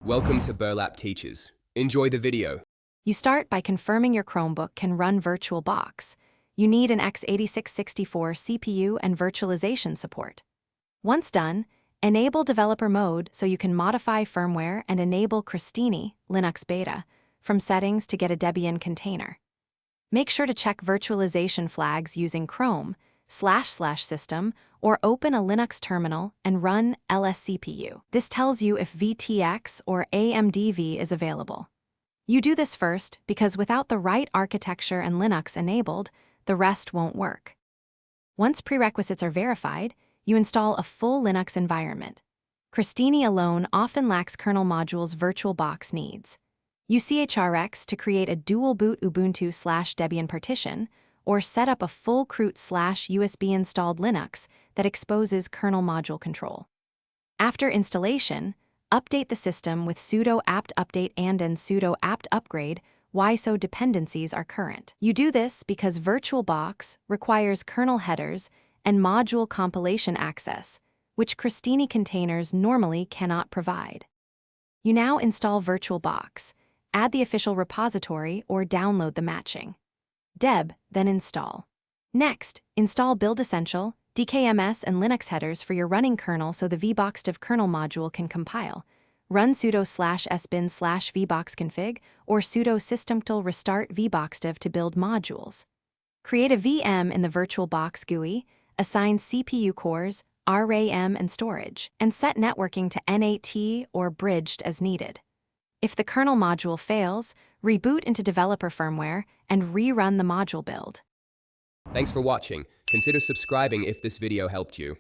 Welcome to Burlap Teachers. Enjoy the video. You start by confirming your Chromebook can run VirtualBox. You need an x86-64 CPU and virtualization support. Once done, enable developer mode so you can modify firmware and enable Christini, Linux Beta, from settings to get a Debian container. Make sure to check virtualization flags using Chrome//system or open a Linux terminal and run lscpu. This tells you if VTX or AMDV is available. You do this first because without the right architecture and Linux enabled, the rest won't work. Once prerequisites are verified, you install a full Linux environment. Christini alone often lacks kernel modules VirtualBox needs. Use CHRX to create a dual boot Ubuntu/Debian partition, or set up a full CRUT/USB installed Linux that exposes kernel module control. After installation, update the system with sudo apt update and sudo apt upgrade so dependencies are current. You do this because VirtualBox requires kernel headers and module compilation access, which Christini containers normally cannot provide. You now install VirtualBox, add the official repository or download the matching. Deb, then install. Next, install Build Essential, DKMS and Linux headers for your running kernel so the vboxdev kernel module can compile. Run sudo /sbin/vboxconfig or sudo systemctl restart vboxdev to build modules. Create a VM in the VirtualBox GUI, assign CPU cores, RAM and storage, and set networking to NAT or bridged as needed. If the kernel module fails, reboot into developer firmware and rerun the module build. Thanks for watching. Consider subscribing if this video helped you.